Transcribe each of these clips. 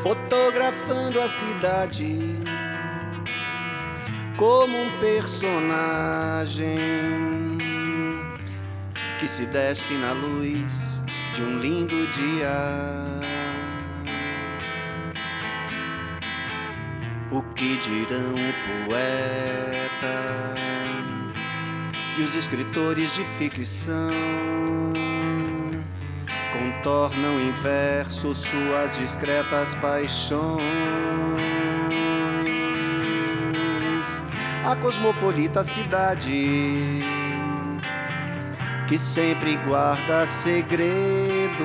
fotografando a cidade como um personagem que se despe na luz de um lindo dia. O que dirão o poeta e os escritores de ficção? Contornam em verso suas discretas paixões. A cosmopolita cidade que sempre guarda segredos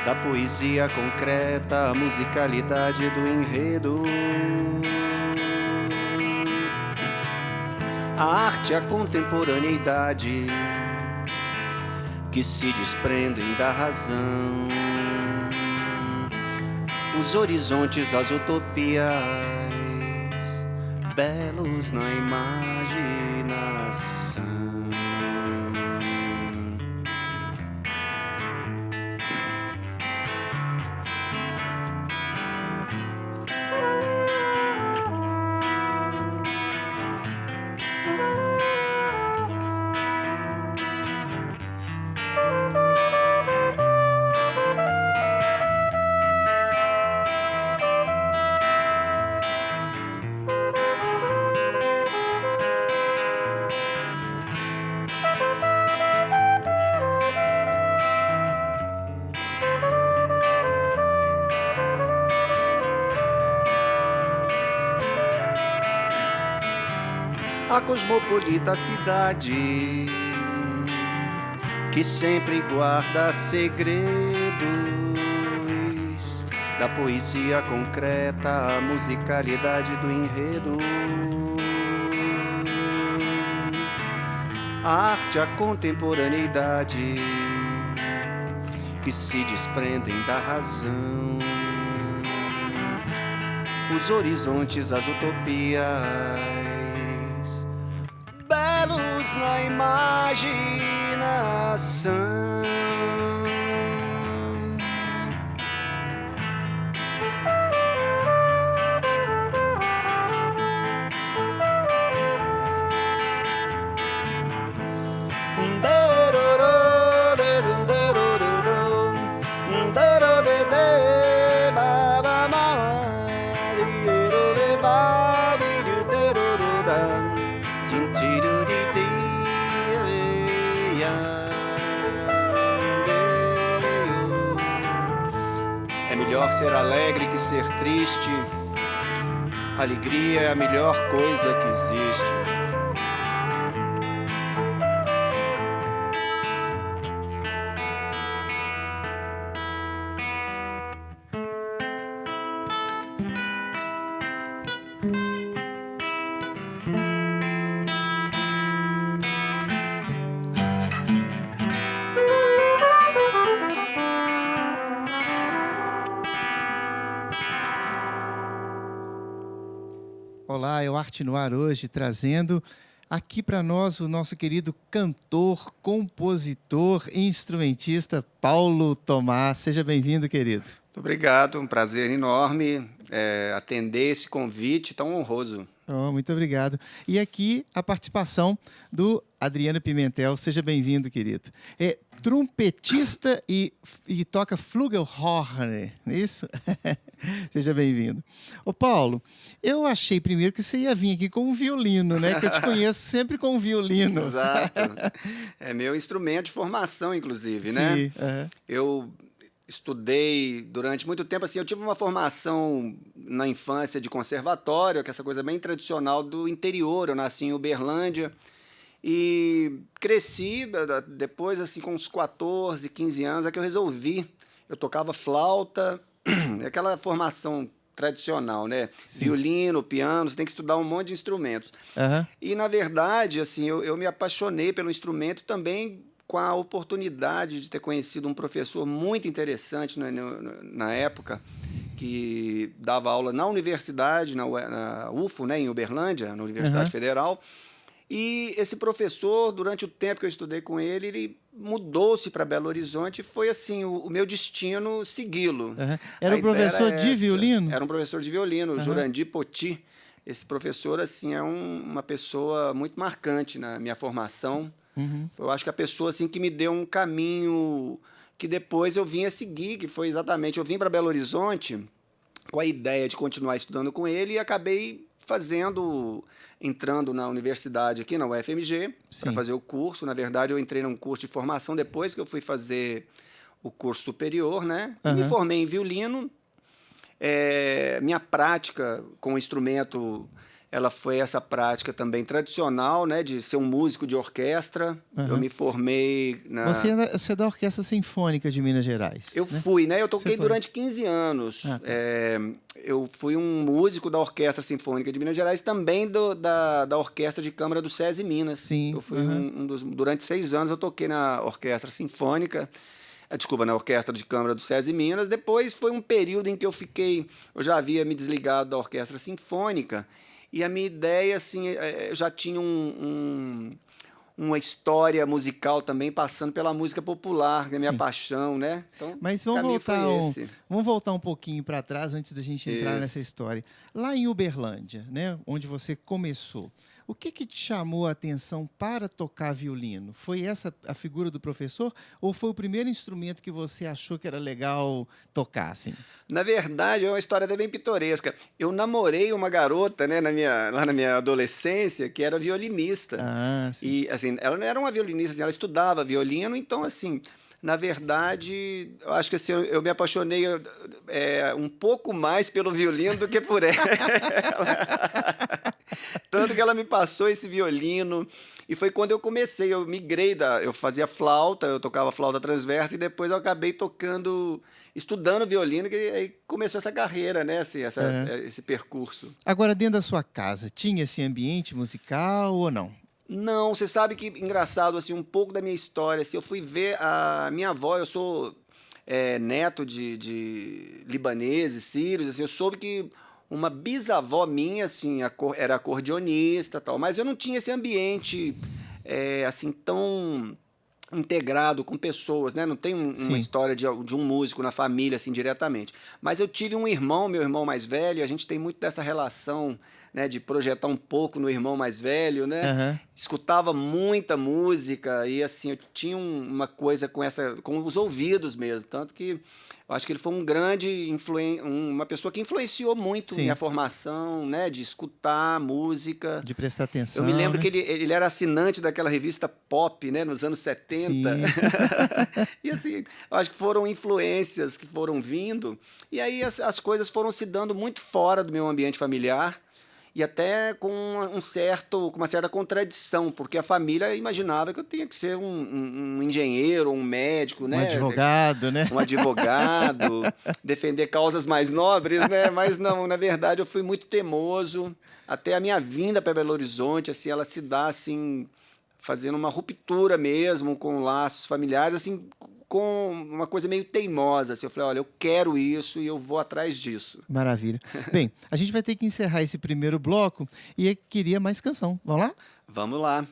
da poesia concreta, a musicalidade do enredo. A arte e a contemporaneidade que se desprendem da razão, os horizontes, as utopias, belos na imaginação. A cosmopolita cidade que sempre guarda segredos da poesia concreta, a musicalidade do enredo. A arte, a contemporaneidade que se desprendem da razão, os horizontes, as utopias, belos na imaginação. É melhor ser alegre que ser triste. Alegria é a melhor coisa que existe. Olá, é o Arte no Ar hoje, trazendo aqui para nós o nosso querido cantor, compositor e instrumentista Paulo Thomaz. Seja bem-vindo, querido. Muito obrigado, um prazer enorme atender esse convite tão honroso. Oh, muito obrigado. E aqui a participação do Adriano Pimentel. Seja bem-vindo, querido. É trompetista e toca Flugelhorn, não é isso? Seja bem-vindo. Ô, Paulo, eu achei primeiro que você ia vir aqui com um violino, né? Que eu te conheço sempre com um violino. Exato. É meu instrumento de formação, inclusive, Sim, né? uhum. Eu estudei durante muito tempo, assim, eu tive uma formação na infância de conservatório, que é essa coisa bem tradicional do interior. Eu nasci em Uberlândia e cresci depois, assim, com uns 14, 15 anos, é que eu resolvi. Eu tocava flauta, aquela formação tradicional, né? Sim. Violino, piano, você tem que estudar um monte de instrumentos. Uhum. E, na verdade, assim, eu me apaixonei pelo instrumento também com a oportunidade de ter conhecido um professor muito interessante na época, que dava aula na universidade, na UFO, né, em Uberlândia, na Universidade Federal, E esse professor, durante o tempo que eu estudei com ele mudou-se para Belo Horizonte e foi assim, o meu destino segui-lo. Uhum. Era A um ideia professor era de essa. violino? Era um professor de violino, o Uhum. Jurandir Poti. Esse professor assim é uma pessoa muito marcante na minha formação. Uhum. Eu acho que a pessoa assim que me deu um caminho que depois eu vim a seguir, que foi exatamente, eu vim para Belo Horizonte com a ideia de continuar estudando com ele e acabei entrando na universidade aqui, na UFMG, para fazer o curso. Na verdade, eu entrei num curso de formação depois que eu fui fazer o curso superior, né? E me formei em violino. Minha prática com o instrumento, ela foi essa prática também tradicional, né? De ser um músico de orquestra. Eu me formei na... Você é da Orquestra Sinfônica de Minas Gerais, Eu né? fui, né? Eu toquei durante 15 anos. Ah, tá. Eu fui um músico da Orquestra Sinfônica de Minas Gerais, também da Orquestra de Câmara do SESI Minas. Sim. Eu fui durante 6 anos eu toquei na Orquestra Sinfônica, na Orquestra de Câmara do SESI Minas. Depois foi um período em que eu já havia me desligado da Orquestra Sinfônica, e a minha ideia, assim, eu já tinha uma história musical também passando pela música popular, que é a minha paixão, né? Então, mas vamos voltar um pouquinho para trás antes da gente entrar nessa história. Lá em Uberlândia, né, onde você começou, o que te chamou a atenção para tocar violino? Foi essa a figura do professor ou foi o primeiro instrumento que você achou que era legal tocar, assim? Na verdade, é uma história até bem pitoresca. Eu namorei uma garota, né, lá na minha adolescência, que era violinista. Ah, sim. E, assim, ela não era uma violinista, assim, ela estudava violino, então, assim, na verdade, eu acho que assim, eu me apaixonei um pouco mais pelo violino do que por ela. Tanto que ela me passou esse violino. E foi quando eu comecei, eu migrei eu fazia flauta, eu tocava flauta transversa e depois eu acabei estudando violino, que aí começou essa carreira, né? Assim, esse percurso. Agora, dentro da sua casa, tinha esse ambiente musical ou não? Não, você sabe que, engraçado, assim, um pouco da minha história, assim, eu fui ver a minha avó, eu sou neto de libaneses, sírios, assim, eu soube que uma bisavó minha, assim, era acordeonista e tal, mas eu não tinha esse ambiente, assim, tão integrado com pessoas, né? Não tem uma história de um músico na família, assim, diretamente. Mas eu tive um irmão, meu irmão mais velho, a gente tem muito dessa relação, né, de projetar um pouco no irmão mais velho, né? Escutava muita música e, assim, eu tinha uma coisa com os ouvidos mesmo, tanto que eu acho que ele foi uma pessoa que influenciou muito minha formação, né, de escutar música. De prestar atenção. Eu me lembro né? que ele era assinante daquela revista Pop, né, nos anos 70. Sim. E assim, eu acho que foram influências que foram vindo, e aí as coisas foram se dando muito fora do meu ambiente familiar. E até com uma certa contradição, porque a família imaginava que eu tinha que ser um engenheiro, um médico, né? Um advogado, né? Um advogado, defender causas mais nobres, né? Mas não, na verdade eu fui muito teimoso. Até a minha vinda para Belo Horizonte, assim, ela se dá assim, fazendo uma ruptura mesmo com laços familiares, assim, com uma coisa meio teimosa. Assim, eu falei, olha, eu quero isso e eu vou atrás disso. Maravilha. Bem, a gente vai ter que encerrar esse primeiro bloco e eu queria mais canção. Vamos lá? Vamos lá.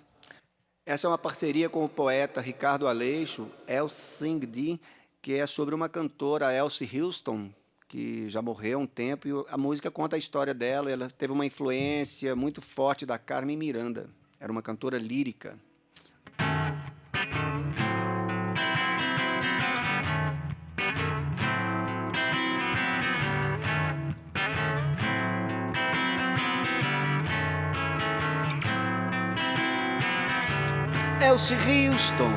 Essa é uma parceria com o poeta Ricardo Aleixo, El Sing Di, que é sobre uma cantora, Elsie Houston, que já morreu há um tempo, e a música conta a história dela. Ela teve uma influência muito forte da Carmen Miranda. Era uma cantora lírica. Elsie Houston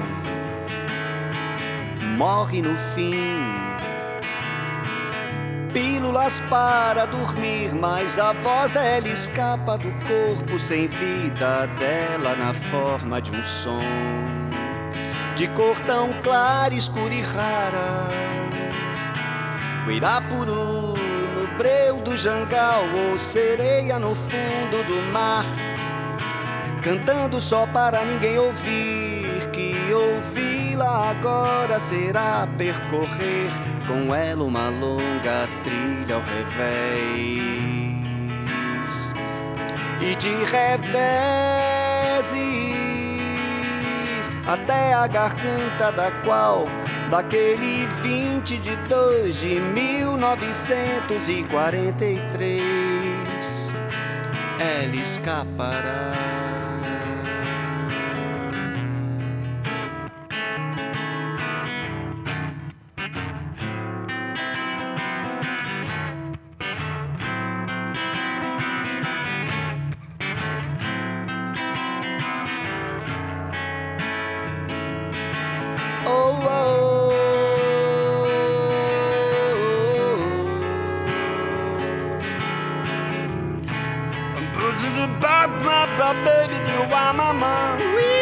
morre no fim. Pílulas para dormir, mas a voz dela escapa do corpo sem vida dela na forma de um som de cor tão clara, escura e rara. O Irapuru no breu do jangal ou sereia no fundo do mar, cantando só para ninguém ouvir, que ouvi-la agora será percorrer com ela uma longa trilha ao revés. E de revés fezes até a garganta da qual daquele 20 de 2 de 1943 ela escapará. Baby, you are my mom.